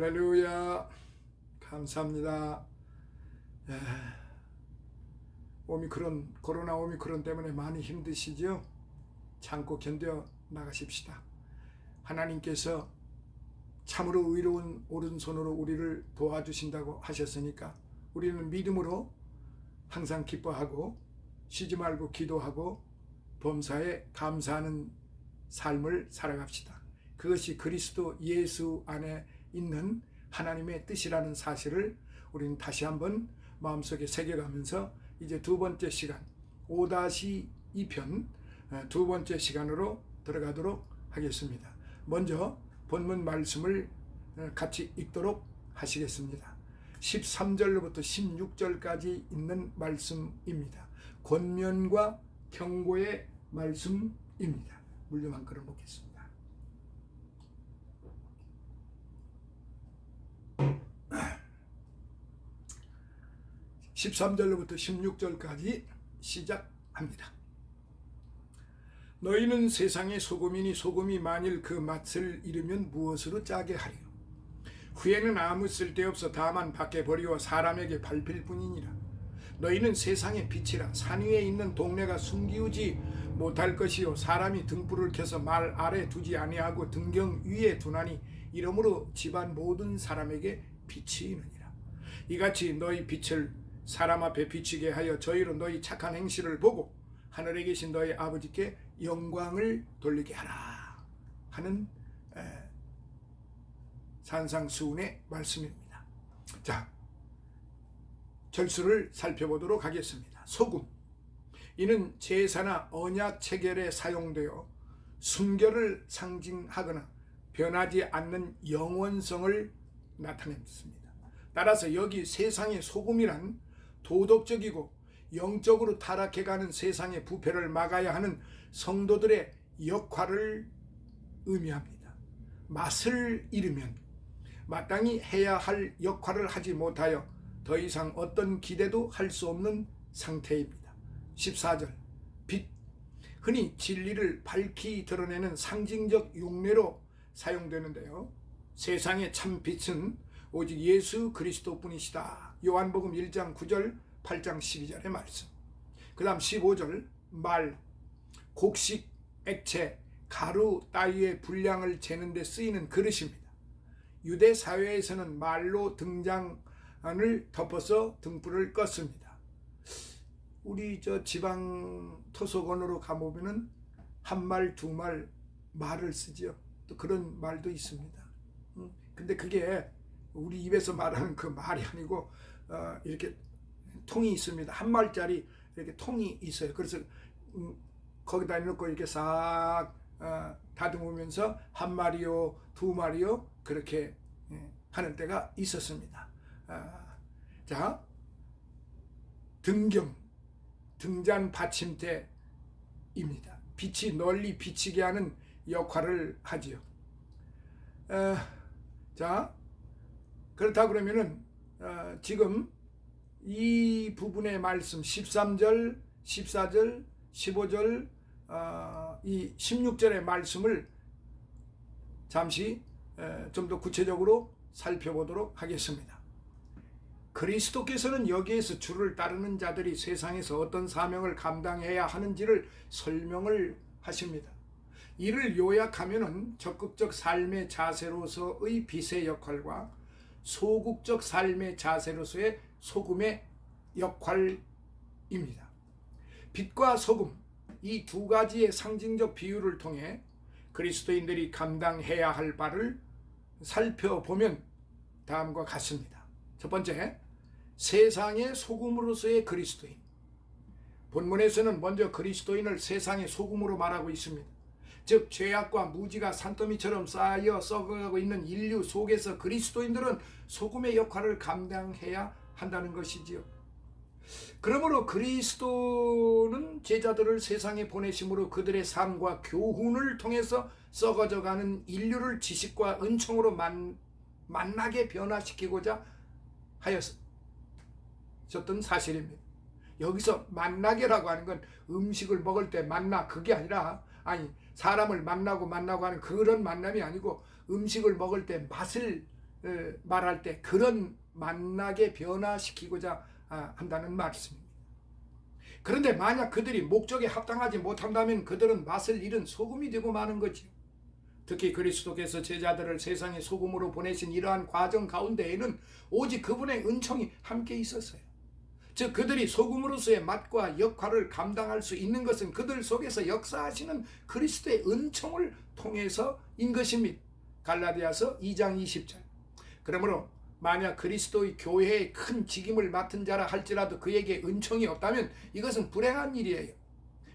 할렐루야. 감사합니다. 예, 코로나 오미크론 때문에 많이 힘드시죠? 참고 견뎌 나가십시다. 하나님께서 참으로 의로운 오른손으로 우리를 도와주신다고 하셨으니까 우리는 믿음으로 항상 기뻐하고 쉬지 말고 기도하고 범사에 감사하는 삶을 살아갑시다. 그것이 그리스도 예수 안에 있는 하나님의 뜻이라는 사실을 우리는 다시 한번 마음속에 새겨가면서 이제 두 번째 시간 5-2편 두 번째 시간으로 들어가도록 하겠습니다. 먼저 본문 말씀을 같이 읽도록 하시겠습니다. 13절로부터 16절까지 있는 말씀입니다. 권면과 경고의 말씀입니다. 물 좀 한 그릇 먹겠습니다. 13절로부터 16절까지 시작합니다. 너희는 세상의 소금이니 소금이 만일 그 맛을 잃으면 무엇으로 짜게 하리요? 후에는 아무 쓸데없어 다만 밖에 버리워 사람에게 밟힐 뿐이니라. 너희는 세상의 빛이라. 산 위에 있는 동네가 숨기우지 못할 것이요 사람이 등불을 켜서 말 아래 두지 아니하고 등경 위에 두나니 이러므로 집안 모든 사람에게 빛이 있느니라. 이같이 너희 빛을 사람 앞에 비치게 하여 저희로 너희 착한 행실을 보고 하늘에 계신 너희 아버지께 영광을 돌리게 하라 하는 산상수훈의 말씀입니다. 자, 절수를 살펴보도록 하겠습니다. 소금, 이는 제사나 언약 체결에 사용되어 순결을 상징하거나 변하지 않는 영원성을 나타냈습니다. 따라서 여기 세상의 소금이란 도덕적이고 영적으로 타락해가는 세상의 부패를 막아야 하는 성도들의 역할을 의미합니다. 맛을 잃으면 마땅히 해야 할 역할을 하지 못하여 더 이상 어떤 기대도 할 수 없는 상태입니다. 14절, 빛, 흔히 진리를 밝히 드러내는 상징적 용례로 사용되는데요. 세상의 참 빛은 오직 예수 그리스도뿐이시다. 요한복음 1장 9절, 8장 12절의 말씀. 그 다음 15절, 말, 곡식, 액체, 가루 따위의 분량을 재는 데 쓰이는 그릇입니다. 유대 사회에서는 말로 등잔을 덮어서 등불을 껐습니다. 우리 지방 토속원으로 가보면은 한 말, 두 말 말을 쓰죠. 또 그런 말도 있습니다. 근데 그게 우리 입에서 말하는 그 말이 아니고 이렇게 통이 있습니다. 한 말짜리 이렇게 통이 있어요. 그래서 거기다 넣고 이렇게 싹 다듬으면서 한 마리요, 두 마리요 그렇게 하는 때가 있었습니다. 자, 등경, 등잔 받침대입니다. 빛이 널리 비치게 하는 역할을 하지요. 자, 그렇다 그러면은 지금 이 부분의 말씀 13절, 14절, 15절, 이 16절의 말씀을 잠시 좀 더 구체적으로 살펴보도록 하겠습니다. 그리스도께서는 여기에서 주를 따르는 자들이 세상에서 어떤 사명을 감당해야 하는지를 설명을 하십니다. 이를 요약하면은 적극적 삶의 자세로서의 빛의 역할과 소극적 삶의 자세로서의 소금의 역할입니다. 빛과 소금, 이 두 가지의 상징적 비유를 통해 그리스도인들이 감당해야 할 바를 살펴보면 다음과 같습니다. 첫 번째, 세상의 소금으로서의 그리스도인. 본문에서는 먼저 그리스도인을 세상의 소금으로 말하고 있습니다. 즉 죄악과 무지가 산더미처럼 쌓여 썩어가고 있는 인류 속에서 그리스도인들은 소금의 역할을 감당해야 한다는 것이지요. 그러므로 그리스도는 제자들을 세상에 보내심으로 그들의 삶과 교훈을 통해서 썩어져가는 인류를 지식과 은총으로 만나게 변화시키고자 하였던 사실입니다. 여기서 만나게라고 하는 건 음식을 먹을 때 만나, 그게 아니라 사람을 만나고 하는 그런 만남이 아니고 음식을 먹을 때 맛을 말할 때 그런 맛나게 변화시키고자 한다는 말씀입니다. 그런데 만약 그들이 목적에 합당하지 못한다면 그들은 맛을 잃은 소금이 되고 마는 거지요. 특히 그리스도께서 제자들을 세상의 소금으로 보내신 이러한 과정 가운데에는 오직 그분의 은총이 함께 있었어요. 즉 그들이 소금으로서의 맛과 역할을 감당할 수 있는 것은 그들 속에서 역사하시는 그리스도의 은총을 통해서인 것입니다. 갈라디아서 2장 20절. 그러므로 만약 그리스도의 교회의 큰 직임을 맡은 자라 할지라도 그에게 은총이 없다면 이것은 불행한 일이에요.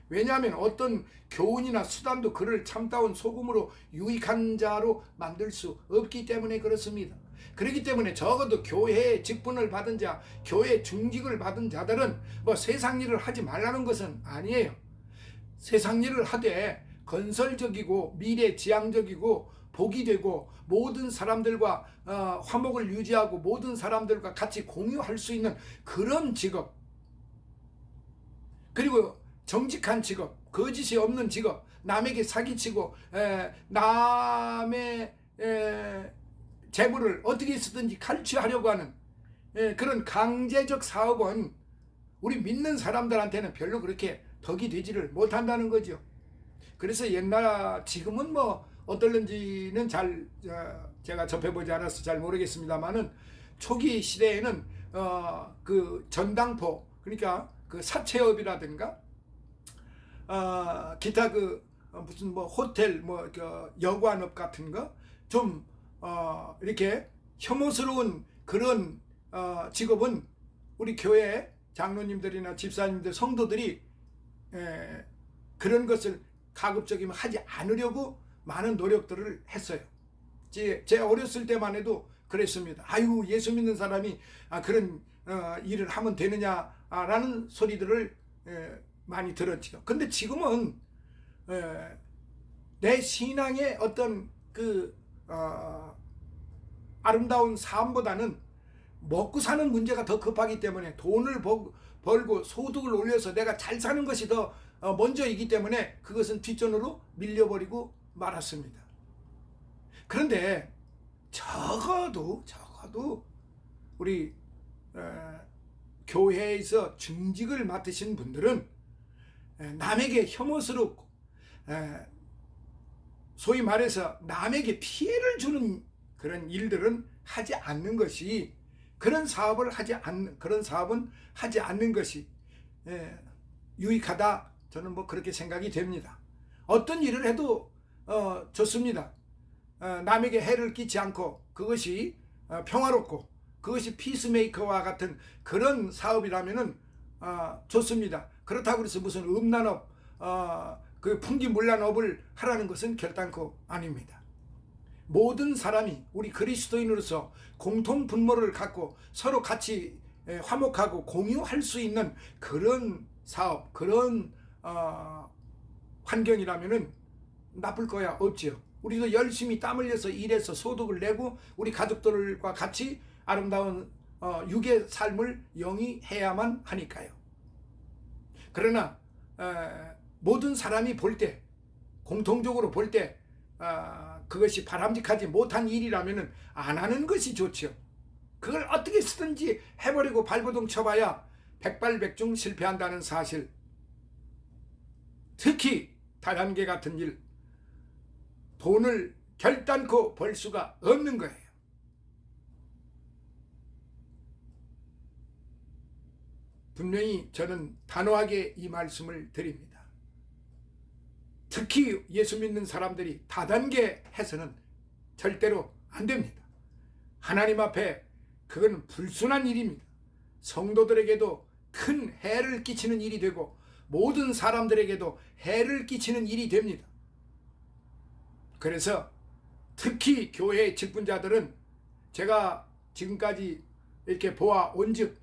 왜냐하면 어떤 교훈이나 수단도 그를 참다운 소금으로 유익한 자로 만들 수 없기 때문에 그렇습니다. 그렇기 때문에 적어도 교회의 직분을 받은 자, 교회 중직을 받은 자들은 세상 일을 하지 말라는 것은 아니에요. 세상 일을 하되 건설적이고 미래지향적이고 복이 되고 모든 사람들과 화목을 유지하고 모든 사람들과 같이 공유할 수 있는 그런 직업, 그리고 정직한 직업, 거짓이 없는 직업, 남에게 사기치고 남의 재물을 어떻게 쓰든지 칼취하려고 하는 그런 강제적 사업은 우리 믿는 사람들한테는 별로 그렇게 덕이 되지를 못한다는 거죠. 그래서 지금은 어떨는지는 제가 접해보지 않아서 잘 모르겠습니다만은 초기 시대에는 그 전당포, 그러니까 그 사채업이라든가 기타 무슨 호텔 여관업 같은 거 좀 이렇게 혐오스러운 그런 직업은 우리 교회 장로님들이나 집사님들, 성도들이 그런 것을 가급적이면 하지 않으려고 많은 노력들을 했어요. 제 어렸을 때만 해도 그랬습니다. 아유, 예수 믿는 사람이 그런 일을 하면 되느냐라는 소리들을 많이 들었죠. 근데 지금은 내 신앙의 어떤 아름다운 삶보다는 먹고 사는 문제가 더 급하기 때문에 돈을 벌고 소득을 올려서 내가 잘 사는 것이 더 먼저이기 때문에 그것은 뒷전으로 밀려버리고 말았습니다. 그런데 적어도 우리 교회에서 중직을 맡으신 분들은 남에게 혐오스럽고 소위 말해서 남에게 피해를 주는 그런 일들은 하지 않는 것이, 그런 사업은 하지 않는 것이 유익하다, 저는 그렇게 생각이 됩니다. 어떤 일을 해도 좋습니다. 남에게 해를 끼치 않고 그것이 평화롭고 그것이 피스메이커와 같은 그런 사업이라면은 좋습니다. 그렇다고 해서 무슨 음란업, 그 풍기문란업을 하라는 것은 결단코 아닙니다. 모든 사람이 우리 그리스도인으로서 공통 분모를 갖고 서로 같이 화목하고 공유할 수 있는 그런 사업, 그런 환경이라면은 나쁠 거야 없지요. 우리도 열심히 땀 흘려서 일해서 소득을 내고 우리 가족들과 같이 아름다운 육의 삶을 영위해야만 하니까요. 그러나 모든 사람이 볼 때, 공통적으로 볼 때 그것이 바람직하지 못한 일이라면 안 하는 것이 좋죠. 그걸 어떻게 쓰든지 해버리고 발버둥 쳐봐야 백발백중 실패한다는 사실. 특히 다단계 같은 일, 돈을 결단코 벌 수가 없는 거예요. 분명히 저는 단호하게 이 말씀을 드립니다. 특히 예수 믿는 사람들이 다단계 해서는 절대로 안 됩니다. 하나님 앞에 그건 불순한 일입니다. 성도들에게도 큰 해를 끼치는 일이 되고 모든 사람들에게도 해를 끼치는 일이 됩니다. 그래서 특히 교회의 직분자들은 제가 지금까지 이렇게 보아온즉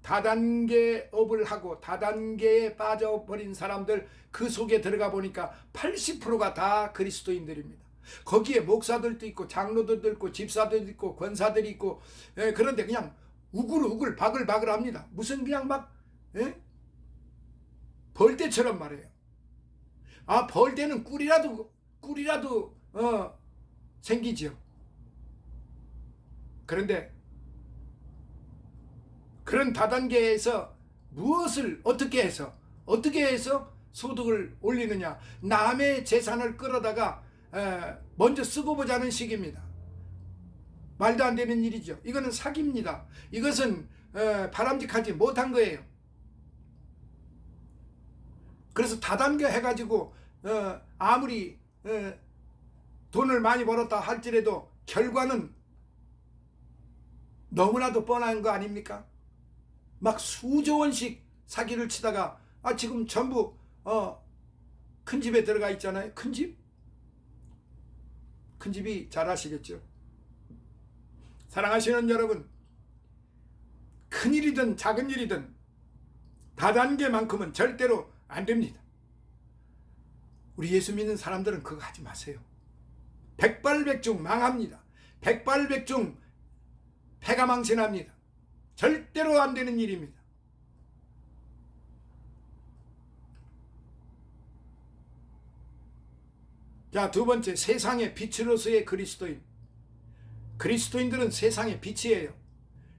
다단계업을 하고 다단계에 빠져버린 사람들, 그 속에 들어가 보니까 80%가 다 그리스도인들입니다. 거기에 목사들도 있고 장로들도 있고 집사들도 있고 권사들이 있고 그런데 그냥 우글우글 바글바글 합니다. 무슨 그냥 막 벌떼처럼 말해요. 벌떼는 꿀이라도 생기죠. 그런데 그런 다단계에서 무엇을 어떻게 해서 소득을 올리느냐, 남의 재산을 끌어다가 먼저 쓰고 보자는 식입니다. 말도 안 되는 일이죠. 이거는 사기입니다. 이것은 바람직하지 못한 거예요. 그래서 다단계 해가지고 아무리 돈을 많이 벌었다 할지라도 결과는 너무나도 뻔한 거 아닙니까? 막 수조 원씩 사기를 치다가 지금 전부 큰 집에 들어가 있잖아요. 큰 집? 큰 집이 잘 아시겠죠? 사랑하시는 여러분, 큰 일이든 작은 일이든 다단계만큼은 절대로 안 됩니다. 우리 예수 믿는 사람들은 그거 하지 마세요. 백발백중 망합니다. 백발백중 패가망신합니다. 절대로 안 되는 일입니다. 자, 두 번째, 세상의 빛으로서의 그리스도인. 그리스도인들은 세상의 빛이에요.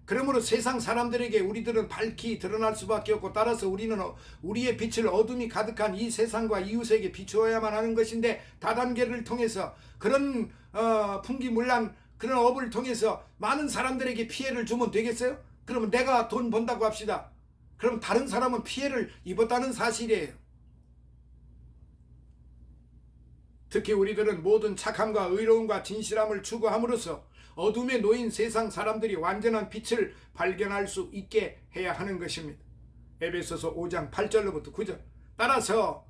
그러므로 세상 사람들에게 우리들은 밝히 드러날 수밖에 없고, 따라서 우리는 우리의 빛을 어둠이 가득한 이 세상과 이웃에게 비추어야만 하는 것인데, 다단계를 통해서 그런 풍기문란 그런 업을 통해서 많은 사람들에게 피해를 주면 되겠어요? 그러면 내가 돈 번다고 합시다. 그럼 다른 사람은 피해를 입었다는 사실이에요. 특히 우리들은 모든 착함과 의로움과 진실함을 추구함으로써 어둠에 놓인 세상 사람들이 완전한 빛을 발견할 수 있게 해야 하는 것입니다. 에베소서 5장 8절로부터 9절. 따라서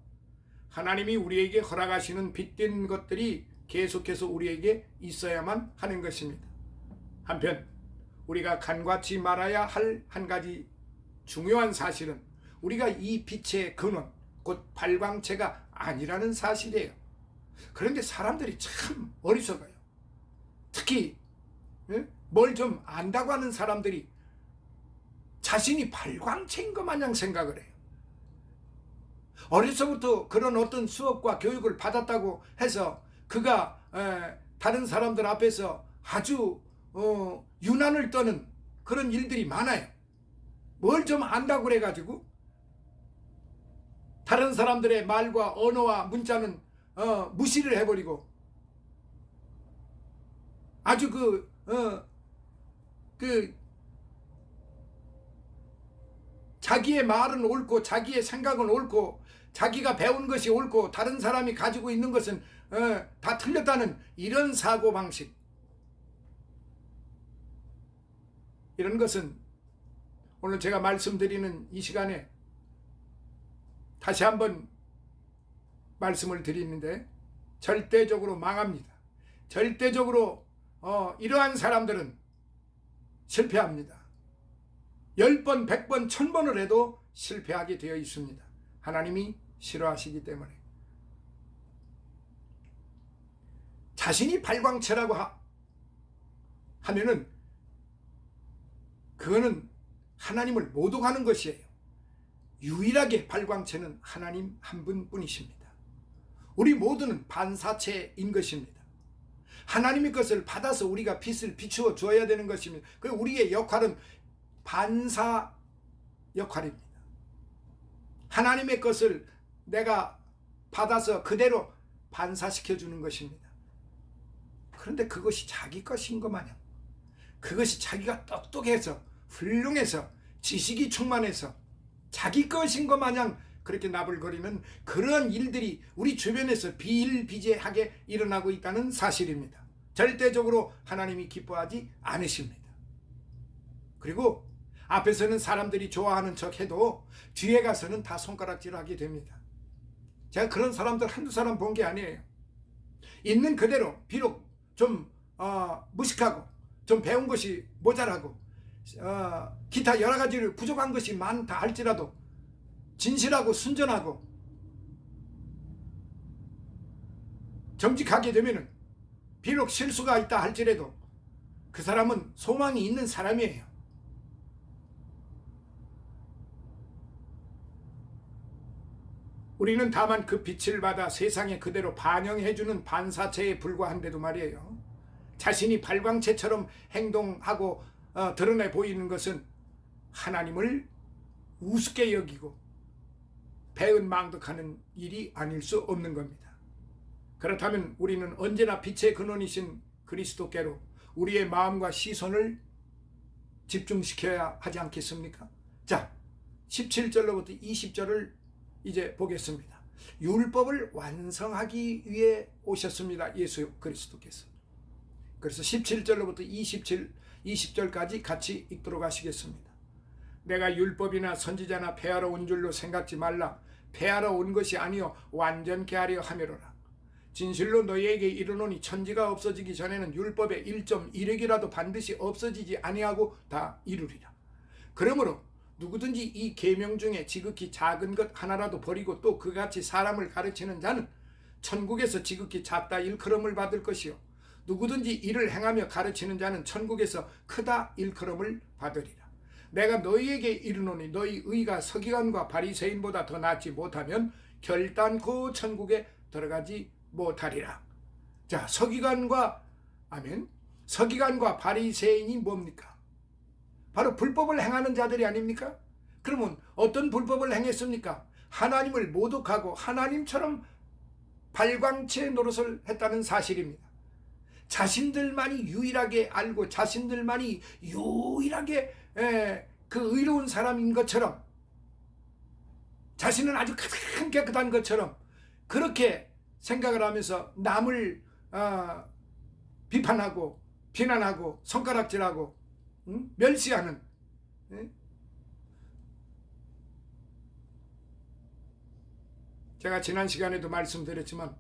하나님이 우리에게 허락하시는 빛된 것들이 계속해서 우리에게 있어야만 하는 것입니다. 한편 우리가 간과치 말아야 할 한 가지 중요한 사실은 우리가 이 빛의 근원, 곧 발광체가 아니라는 사실이에요. 그런데 사람들이 참 어리석어요. 특히 뭘 좀 안다고 하는 사람들이 자신이 발광체인 것 마냥 생각을 해요. 어려서부터 그런 어떤 수업과 교육을 받았다고 해서 그가 다른 사람들 앞에서 아주 유난을 떠는 그런 일들이 많아요. 뭘 좀 안다고 그래가지고 다른 사람들의 말과 언어와 문자는 무시를 해버리고 아주 자기의 말은 옳고 자기의 생각은 옳고 자기가 배운 것이 옳고 다른 사람이 가지고 있는 것은 다 틀렸다는 이런 사고방식, 이런 것은 오늘 제가 말씀드리는 이 시간에 다시 한번 말씀을 드리는데 절대적으로 망합니다. 절대적으로 이러한 사람들은 실패합니다. 10번, 100번, 1000번을 해도 실패하게 되어 있습니다. 하나님이 싫어하시기 때문에. 자신이 발광체라고 하면은 그거는 하나님을 모독하는 것이에요. 유일하게 발광체는 하나님 한 분뿐이십니다. 우리 모두는 반사체인 것입니다. 하나님의 것을 받아서 우리가 빛을 비추어 주어야 되는 것입니다. 그리고 우리의 역할은 반사 역할입니다. 하나님의 것을 내가 받아서 그대로 반사시켜 주는 것입니다. 그런데 그것이 자기 것인 것 마냥, 그것이 자기가 똑똑해서 훌륭해서 지식이 충만해서 자기 것인 것 마냥 그렇게 나불거리는 그러한 일들이 우리 주변에서 비일비재하게 일어나고 있다는 사실입니다. 절대적으로 하나님이 기뻐하지 않으십니다. 그리고 앞에서는 사람들이 좋아하는 척 해도 뒤에 가서는 다 손가락질하게 됩니다. 제가 그런 사람들 한두 사람 본 게 아니에요. 있는 그대로 비록 좀 무식하고 좀 배운 것이 모자라고 기타 여러 가지로 부족한 것이 많다 할지라도 진실하고 순전하고 정직하게 되면은 비록 실수가 있다 할지라도 그 사람은 소망이 있는 사람이에요. 우리는 다만 그 빛을 받아 세상에 그대로 반영해주는 반사체에 불과한데도 말이에요. 자신이 발광체처럼 행동하고 드러내 보이는 것은 하나님을 우습게 여기고 배은망덕하는 일이 아닐 수 없는 겁니다. 그렇다면 우리는 언제나 빛의 근원이신 그리스도께로 우리의 마음과 시선을 집중시켜야 하지 않겠습니까? 자, 17절로부터 20절을 이제 보겠습니다. 율법을 완성하기 위해 오셨습니다. 예수 그리스도께서. 그래서 17절로부터 20절까지 같이 읽도록 하시겠습니다. 내가 율법이나 선지자나 폐하러 온 줄로 생각지 말라. 폐하러 온 것이 아니요 완전케 하려 함이로라. 진실로 너희에게 이르노니 천지가 없어지기 전에는 율법의 1.1획이라도 반드시 없어지지 아니하고 다 이루리라. 그러므로 누구든지 이 계명 중에 지극히 작은 것 하나라도 버리고 또 그같이 사람을 가르치는 자는 천국에서 지극히 작다 일컬음을 받을 것이요 누구든지 이를 행하며 가르치는 자는 천국에서 크다 일컬음을 받으리라. 내가 너희에게 이르노니 너희 의가 서기관과 바리새인보다 더 낫지 못하면 결단코 천국에 들어가지 못하리라. 자, 서기관과 바리새인이 뭡니까? 바로 불법을 행하는 자들이 아닙니까? 그러면 어떤 불법을 행했습니까? 하나님을 모독하고 하나님처럼 발광체 노릇을 했다는 사실입니다. 자신들만이 유일하게 알고 자신들만이 유일하게 그 의로운 사람인 것처럼, 자신은 아주 가장 깨끗한 것처럼 그렇게 생각을 하면서 남을 비판하고 비난하고 손가락질하고 멸시하는, 제가 지난 시간에도 말씀드렸지만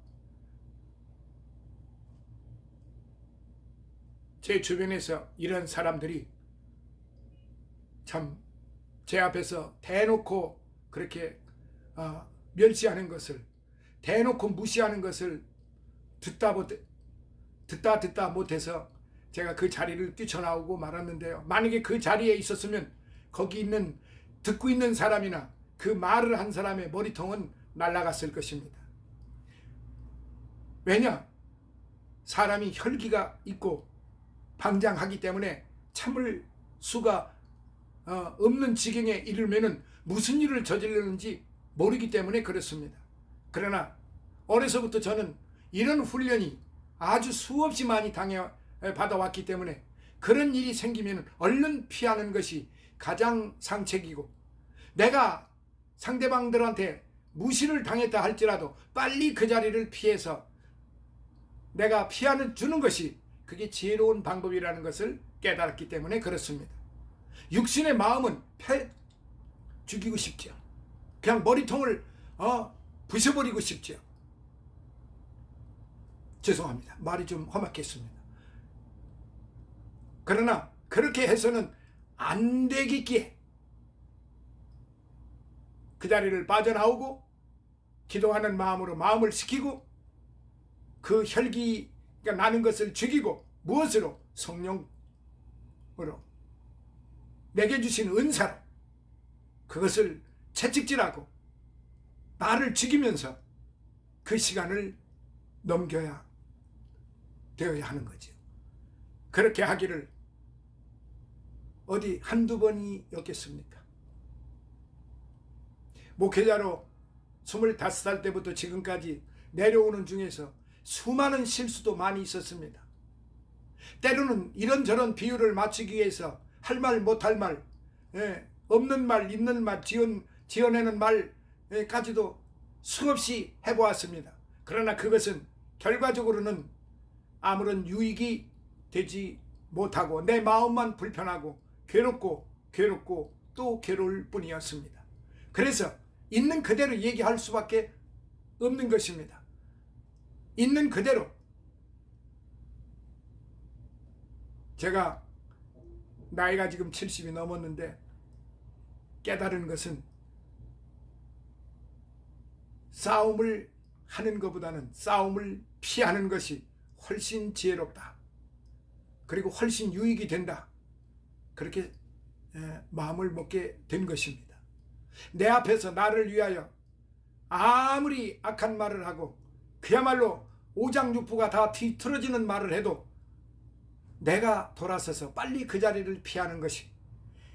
제 주변에서 이런 사람들이 참 제 앞에서 대놓고 그렇게 멸시하는 것을, 대놓고 무시하는 것을 듣다 못해서 제가 그 자리를 뛰쳐나오고 말았는데요. 만약에 그 자리에 있었으면 거기 있는 듣고 있는 사람이나 그 말을 한 사람의 머리통은 날아갔을 것입니다. 왜냐? 사람이 혈기가 있고 방장하기 때문에 참을 수가 없는 지경에 이르면은 무슨 일을 저지르는지 모르기 때문에 그렇습니다. 그러나 어려서부터 저는 이런 훈련이 아주 수없이 많이 받아왔기 때문에 그런 일이 생기면 얼른 피하는 것이 가장 상책이고, 내가 상대방들한테 무시를 당했다 할지라도 빨리 그 자리를 피해서 내가 주는 것이 그게 지혜로운 방법이라는 것을 깨달았기 때문에 그렇습니다. 육신의 마음은 죽이고 싶죠. 그냥 머리통을 부셔버리고 싶죠. 죄송합니다. 말이 좀 험악했습니다. 그러나 그렇게 해서는 안 되겠기에 그 자리를 빠져나오고 기도하는 마음으로 마음을 식히고 그 혈기가 나는 것을 죽이고, 무엇으로? 성령으로 내게 주신 은사로 그것을 채찍질하고 나를 죽이면서 그 시간을 넘겨야 되어야 하는 거죠. 그렇게 하기를 어디 한두 번이었겠습니까? 목회자로 25살 때부터 지금까지 내려오는 중에서 수많은 실수도 많이 있었습니다. 때로는 이런저런 비율을 맞추기 위해서 할 말 못할 말, 없는 말 있는 말 지어내는 말까지도 수없이 해보았습니다. 그러나 그것은 결과적으로는 아무런 유익이 되지 못하고 내 마음만 불편하고 괴롭고 또 괴로울 뿐이었습니다. 그래서 있는 그대로 얘기할 수밖에 없는 것입니다. 있는 그대로. 제가 나이가 지금 70이 넘었는데 깨달은 것은 싸움을 하는 것보다는 싸움을 피하는 것이 훨씬 지혜롭다. 그리고 훨씬 유익이 된다. 그렇게 마음을 먹게 된 것입니다. 내 앞에서 나를 위하여 아무리 악한 말을 하고 그야말로 오장육부가 다 뒤틀어지는 말을 해도 내가 돌아서서 빨리 그 자리를 피하는 것이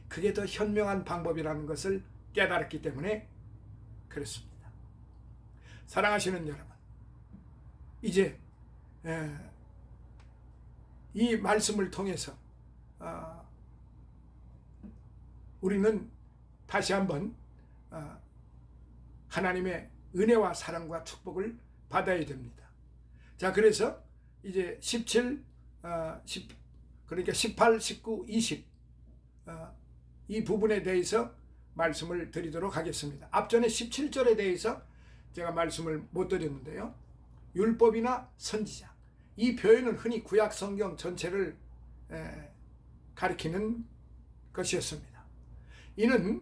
그게 더 현명한 방법이라는 것을 깨달았기 때문에 그렇습니다. 사랑하시는 여러분, 이제 이 말씀을 통해서 우리는 다시 한번 하나님의 은혜와 사랑과 축복을 받아야 됩니다. 자, 그래서 이제 17, 그러니까 18, 19, 20 이 부분에 대해서 말씀을 드리도록 하겠습니다. 앞전에 17절에 대해서 제가 말씀을 못 드렸는데요. 율법이나 선지자, 이 표현은 흔히 구약 성경 전체를 가리키는 것이었습니다. 이는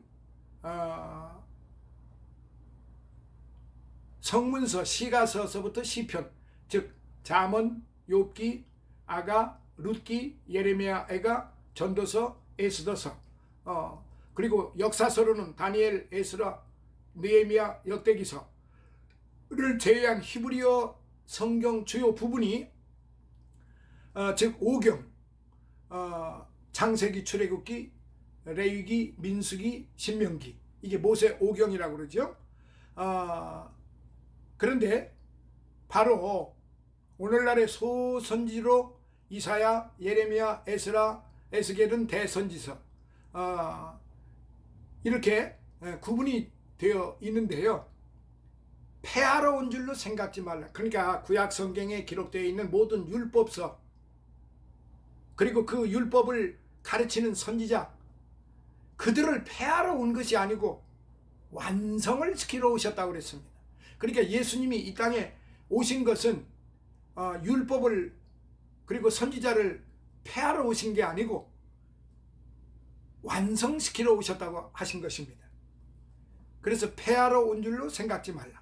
성문서, 시가서서부터 시편, 즉 잠언, 욥기, 아가, 룻기, 예레미야, 애가, 전도서, 에스더서, 그리고 역사서로는 다니엘, 에스라, 느헤미야, 역대기서를 제외한 히브리어 성경 주요 부분이 즉 5경, 창세기, 출애굽기, 레위기, 민수기, 신명기, 이게 모세 5경이라고 그러죠. 그런데 바로 오늘날의 소선지로 이사야, 예레미야, 에스라, 에스겔은 대선지서, 이렇게 구분이 되어 있는데요. 폐하러 온 줄로 생각지 말라. 그러니까 구약 성경에 기록되어 있는 모든 율법서, 그리고 그 율법을 가르치는 선지자, 그들을 폐하러 온 것이 아니고 완성을 시키러 오셨다고 그랬습니다. 그러니까 예수님이 이 땅에 오신 것은 율법을 그리고 선지자를 폐하러 오신 게 아니고 완성시키러 오셨다고 하신 것입니다. 그래서 폐하러 온 줄로 생각지 말라.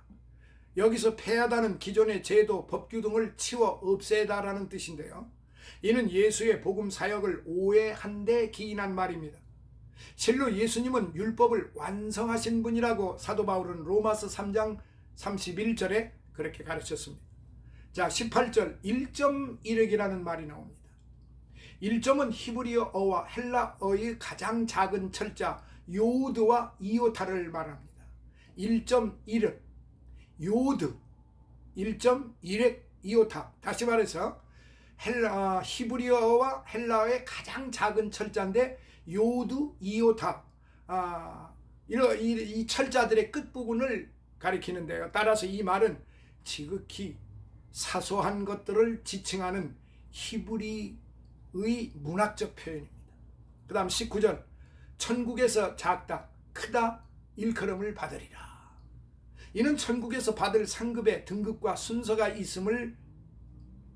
여기서 폐하다는 기존의 제도, 법규 등을 치워 없애다라는 뜻인데요. 이는 예수의 복음 사역을 오해한 데 기인한 말입니다. 실로 예수님은 율법을 완성하신 분이라고 사도 바울은 로마서 3장 31절에 그렇게 가르쳤습니다. 자, 18절 1.1획이라는 말이 나옵니다. 1점은 히브리어어와 헬라어의 가장 작은 철자 요드와 이오타를 말합니다. 1.1획, 요드, 1.1획, 이오타. 다시 말해서 히브리어와 헬라어의 가장 작은 철자인데 요드, 이오타, 이 철자들의 끝부분을 가리키는데요. 따라서 이 말은 지극히 사소한 것들을 지칭하는 히브리의 문학적 표현입니다. 그 다음 19절 천국에서 작다 크다 일컬음을 받으리라. 이는 천국에서 받을 상급의 등급과 순서가 있음을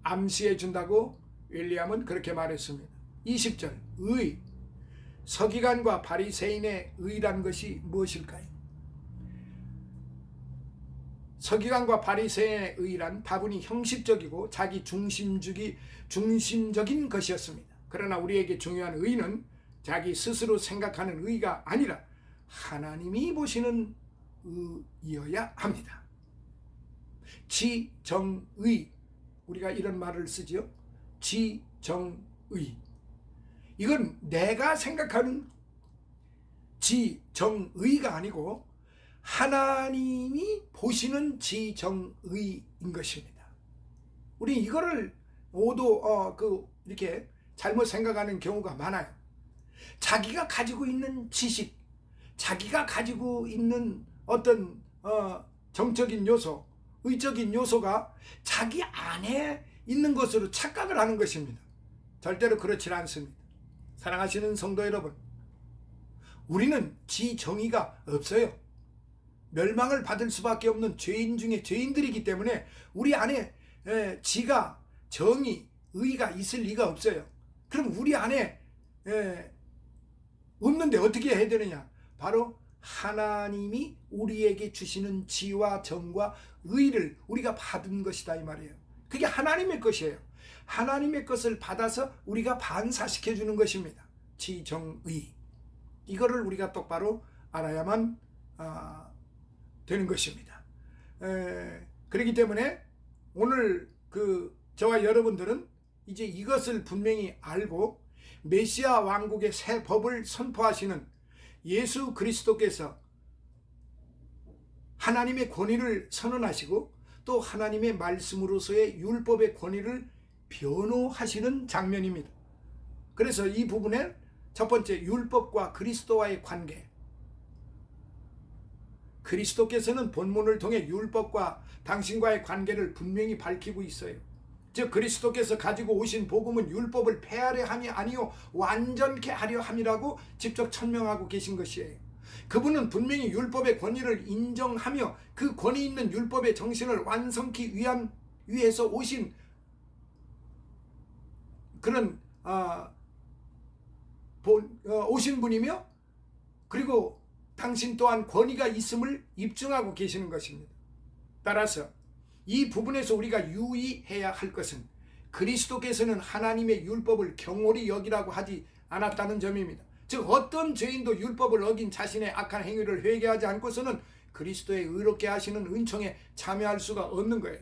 암시해 준다고 윌리엄은 그렇게 말했습니다. 20절 의, 서기관과 바리새인의 의란 것이 무엇일까요? 서기관과 바리새인의 의란 다분히 형식적이고 자기 중심적인 것이었습니다. 그러나 우리에게 중요한 의는 자기 스스로 생각하는 의가 아니라 하나님이 보시는 의여야 합니다. 지정의, 우리가 이런 말을 쓰지요. 지정의. 이건 내가 생각하는 지정의가 아니고 하나님이 보시는 지정의인 것입니다. 우리 이거를 모두 이렇게 잘못 생각하는 경우가 많아요. 자기가 가지고 있는 지식, 자기가 가지고 있는 어떤 정적인 요소, 의적인 요소가 자기 안에 있는 것으로 착각을 하는 것입니다. 절대로 그렇지 않습니다. 사랑하시는 성도 여러분, 우리는 지정의가 없어요. 멸망을 받을 수밖에 없는 죄인 중에 죄인들이기 때문에 우리 안에 지가, 정의, 의가 있을 리가 없어요. 그럼 우리 안에 없는데 어떻게 해야 되느냐? 바로 하나님이 우리에게 주시는 지와 정과 의를 우리가 받은 것이다 이 말이에요. 그게 하나님의 것이에요. 하나님의 것을 받아서 우리가 반사시켜 주는 것입니다. 지정의. 이거를 우리가 똑바로 알아야만 되는 것입니다. 그렇기 때문에 오늘 저와 여러분들은 이제 이것을 분명히 알고 메시아 왕국의 새 법을 선포하시는 예수 그리스도께서 하나님의 권위를 선언하시고 또 하나님의 말씀으로서의 율법의 권위를 변호하시는 장면입니다. 그래서 이 부분에 첫 번째, 율법과 그리스도와의 관계. 그리스도께서는 본문을 통해 율법과 당신과의 관계를 분명히 밝히고 있어요. 즉 그리스도께서 가지고 오신 복음은 율법을 폐하려 함이 아니요 완전케 하려 함이라고 직접 천명하고 계신 것이에요. 그분은 분명히 율법의 권위를 인정하며 그 권위 있는 율법의 정신을 완성케 위해서 오신 그런 오신 분이며, 그리고 당신 또한 권위가 있음을 입증하고 계시는 것입니다. 따라서 이 부분에서 우리가 유의해야 할 것은 그리스도께서는 하나님의 율법을 경홀히 여기라고 하지 않았다는 점입니다. 즉 어떤 죄인도 율법을 어긴 자신의 악한 행위를 회개하지 않고서는 그리스도의 의롭게 하시는 은총에 참여할 수가 없는 거예요.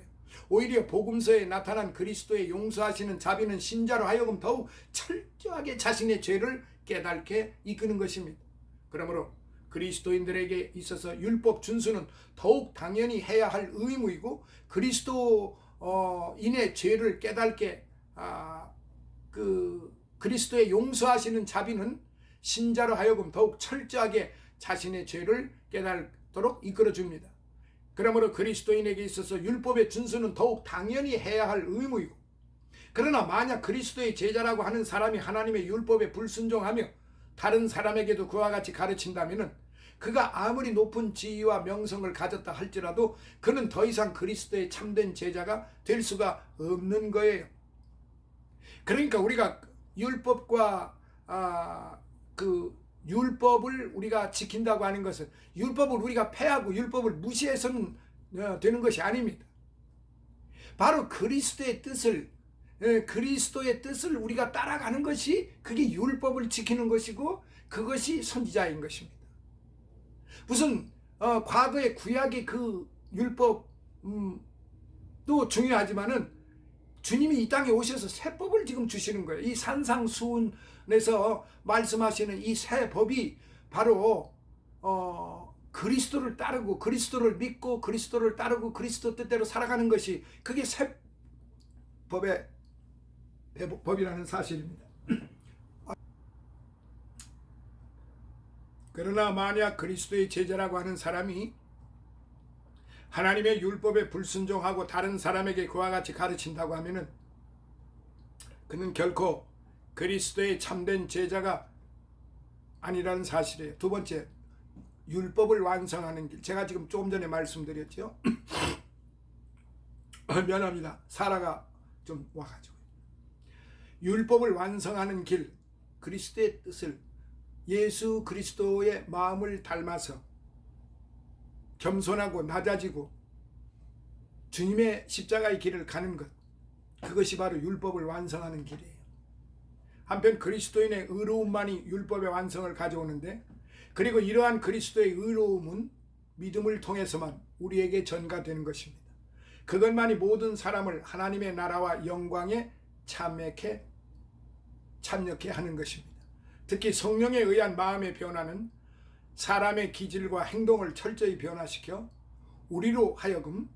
오히려 복음서에 나타난 그리스도의 용서하시는 자비는 신자로 하여금 더욱 철저하게 자신의 죄를 깨닫게 이끄는 것입니다. 그러므로 그리스도인들에게 있어서 율법 준수는 더욱 당연히 해야 할 의무이고, 그리스도인의 죄를 깨닫게 그리스도의 용서하시는 자비는 신자로 하여금 더욱 철저하게 자신의 죄를 깨닫도록 이끌어줍니다. 그러므로 그리스도인에게 있어서 율법의 준수는 더욱 당연히 해야 할 의무이고, 그러나 만약 그리스도의 제자라고 하는 사람이 하나님의 율법에 불순종하며 다른 사람에게도 그와 같이 가르친다면 그가 아무리 높은 지위와 명성을 가졌다 할지라도 그는 더 이상 그리스도의 참된 제자가 될 수가 없는 거예요. 그러니까 우리가 율법과 율법을 우리가 지킨다고 하는 것은 율법을 우리가 폐하고 율법을 무시해서는 되는 것이 아닙니다. 바로 그리스도의 뜻을 우리가 따라가는 것이, 그게 율법을 지키는 것이고 그것이 선지자인 것입니다. 무슨 과거의 구약의 그 율법도 중요하지만은 주님이 이 땅에 오셔서 새 법을 지금 주시는 거예요. 이 산상수훈에서 말씀하시는 이 새 법이 바로 그리스도를 따르고 그리스도를 믿고 그리스도를 따르고 그리스도 뜻대로 살아가는 것이, 그게 새 법이라는 사실입니다. 그러나 만약 그리스도의 제자라고 하는 사람이 하나님의 율법에 불순종하고 다른 사람에게 그와 같이 가르친다고 하면은 그는 결코 그리스도의 참된 제자가 아니라는 사실이에요. 두 번째, 율법을 완성하는 길. 제가 지금 조금 전에 말씀드렸죠. 미안합니다. 사라가 좀 와가지고. 율법을 완성하는 길, 그리스도의 뜻을, 예수 그리스도의 마음을 닮아서 겸손하고 낮아지고 주님의 십자가의 길을 가는 것, 그것이 바로 율법을 완성하는 길이에요. 한편 그리스도인의 의로움만이 율법의 완성을 가져오는데, 그리고 이러한 그리스도의 의로움은 믿음을 통해서만 우리에게 전가되는 것입니다. 그것만이 모든 사람을 하나님의 나라와 영광에 참여케 하는 것입니다. 특히 성령에 의한 마음의 변화는 사람의 기질과 행동을 철저히 변화시켜 우리로 하여금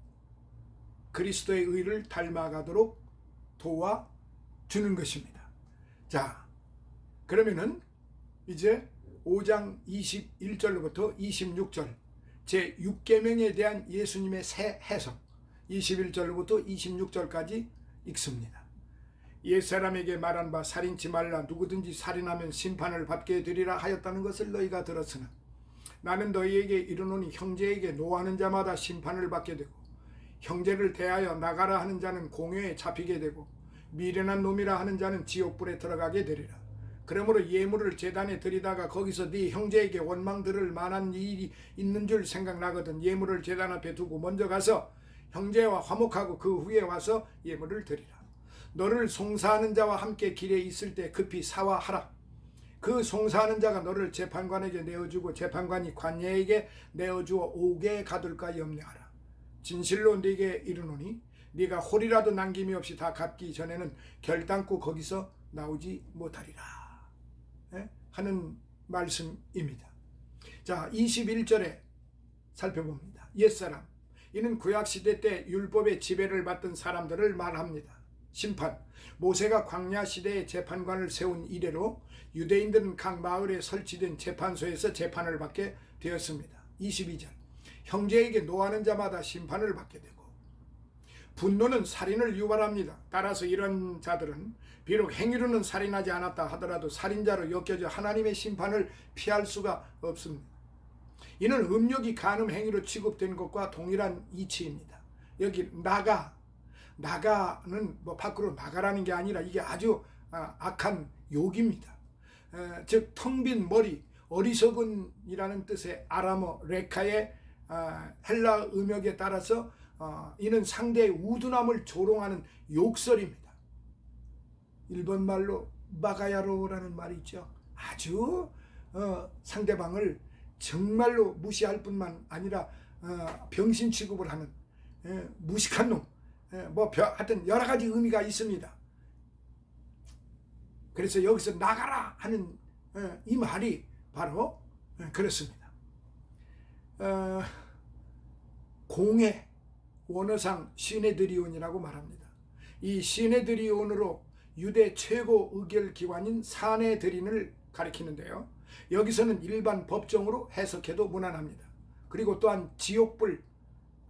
그리스도의 의를 닮아가도록 도와주는 것입니다. 자, 그러면은 이제 5장 21절로부터 26절 제6계명에 대한 예수님의 새 해석 21절로부터 26절까지 읽습니다. 옛사람에게 말한 바 살인치 말라, 누구든지 살인하면 심판을 받게 되리라 하였다는 것을 너희가 들었으나 나는 너희에게 이르노니 형제에게 노하는 자마다 심판을 받게 되고 형제를 대하여 나가라 하는 자는 공회에 잡히게 되고 미련한 놈이라 하는 자는 지옥불에 들어가게 되리라. 그러므로 예물을 제단에 드리다가 거기서 네 형제에게 원망 들을 만한 일이 있는 줄 생각나거든 예물을 제단 앞에 두고 먼저 가서 형제와 화목하고 그 후에 와서 예물을 드리라. 너를 송사하는 자와 함께 길에 있을 때 급히 사화하라. 그 송사하는 자가 너를 재판관에게 내어주고 재판관이 관예에게 내어주어 옥에 가둘까 염려하라. 진실로 네게 이르노니 네가 홀이라도 남김이 없이 다 갚기 전에는 결단코 거기서 나오지 못하리라 하는 말씀입니다. 자, 21절에 살펴봅니다. 옛사람, 이는 구약시대 때 율법의 지배를 받던 사람들을 말합니다. 심판, 모세가 광야시대에 재판관을 세운 이래로 유대인들은 각 마을에 설치된 재판소에서 재판을 받게 되었습니다. 22절, 형제에게 노하는 자마다 심판을 받게 되고 분노는 살인을 유발합니다. 따라서 이런 자들은 비록 행위로는 살인하지 않았다 하더라도 살인자로 여겨져 하나님의 심판을 피할 수가 없습니다. 이는 음욕이 간음 행위로 취급된 것과 동일한 이치입니다. 여기 나가는 뭐 밖으로 나가라는 게 아니라 이게 아주 악한 욕입니다. 즉 텅 빈 머리, 어리석은이라는 뜻의 아람어 레카의 헬라 음역에 따라서 이는 상대의 우둔함을 조롱하는 욕설입니다. 일본 말로 마가야로라는 말이 있죠. 아주 상대방을 정말로 무시할 뿐만 아니라 병신 취급을 하는 무식한 놈, 하여튼 여러 가지 의미가 있습니다. 그래서 여기서 나가라 하는 이 말이 바로 그렇습니다. 공회, 원어상 시네드리온이라고 말합니다. 이 시네드리온으로 유대 최고 의결기관인 사네드린을 가리키는데요. 여기서는 일반 법정으로 해석해도 무난합니다. 그리고 또한 지옥불,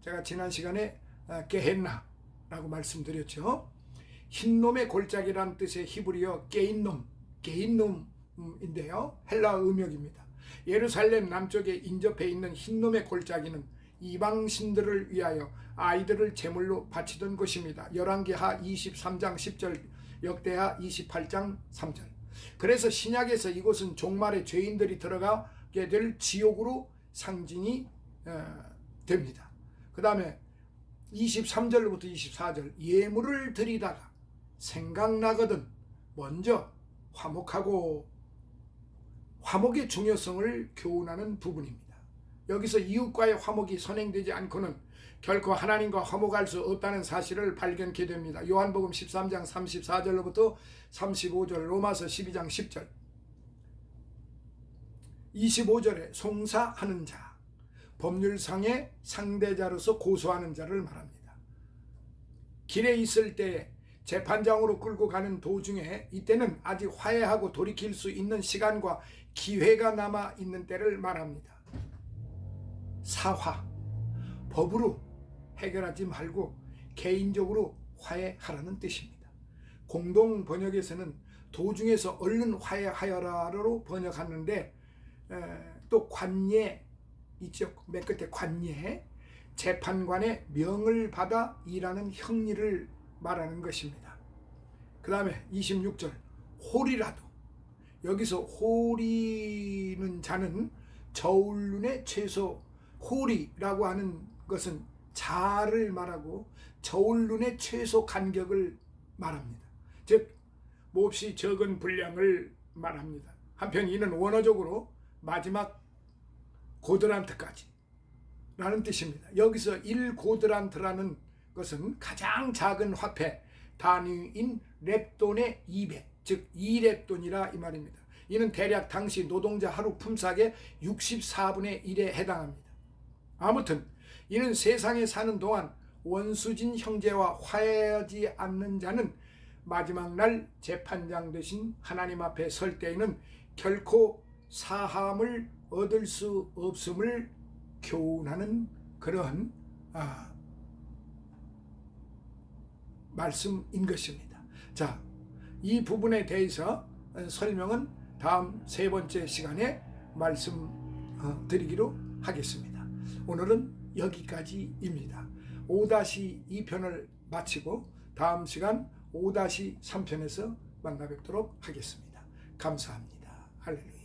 제가 지난 시간에 게헨나라고 말씀드렸죠. 흰놈의 골짜기란 뜻의 히브리어 게인놈인데요. 헬라 음역입니다. 예루살렘 남쪽에 인접해 있는 흰놈의 골짜기는 이방 신들을 위하여 아이들을 제물로 바치던 곳입니다. 열왕기하 23장 10절, 역대하 28장 3절. 그래서 신약에서 이곳은 종말에 죄인들이 들어가게 될 지옥으로 상징이 됩니다. 그 다음에 23절부터 24절, 예물을 드리다가 생각나거든 먼저 화목하고, 화목의 중요성을 교훈하는 부분입니다. 여기서 이웃과의 화목이 선행되지 않고는 결코 하나님과 화목할 수 없다는 사실을 발견케 됩니다. 요한복음 13장 34절로부터 35절, 로마서 12장 10절, 25절에 송사하는 자, 법률상의 상대자로서 고소하는 자를 말합니다. 길에 있을 때 재판장으로 끌고 가는 도중에, 이때는 아직 화해하고 돌이킬 수 있는 시간과 기회가 남아 있는 때를 말합니다. 사화, 법으로 해결하지 말고 개인적으로 화해하라는 뜻입니다. 공동 번역에서는 도중에서 얼른 화해하여라로 번역하는데, 또 관예 있죠. 맨 끝에 관예, 재판관의 명을 받아 일하는 형리를 말하는 것입니다. 그 다음에 26절, 홀이라도, 여기서 홀이는 자는 저울눈의 최소, 홀이라고 하는 것은 자를 말하고 저울눈의 최소 간격을 말합니다. 즉 몹시 적은 분량을 말합니다. 한편 이는 원어적으로 마지막 고드란트까지 라는 뜻입니다. 여기서 1고드란트라는 것은 가장 작은 화폐 단위인 렙돈의 2배, 즉 2렙돈이라 이 말입니다. 이는 대략 당시 노동자 하루 품삯의 64분의 1에 해당합니다. 아무튼 이는 세상에 사는 동안 원수진 형제와 화해하지 않는 자는 마지막 날 재판장 되신 하나님 앞에 설 때에는 결코 사함을 얻을 수 없음을 교훈하는 그러한 말씀인 것입니다. 자, 이 부분에 대해서 설명은 다음 세 번째 시간에 말씀드리기로 하겠습니다. 오늘은 여기까지입니다. 5-2편을 마치고 다음 시간 5-3편에서 만나 뵙도록 하겠습니다. 감사합니다. 할렐루야.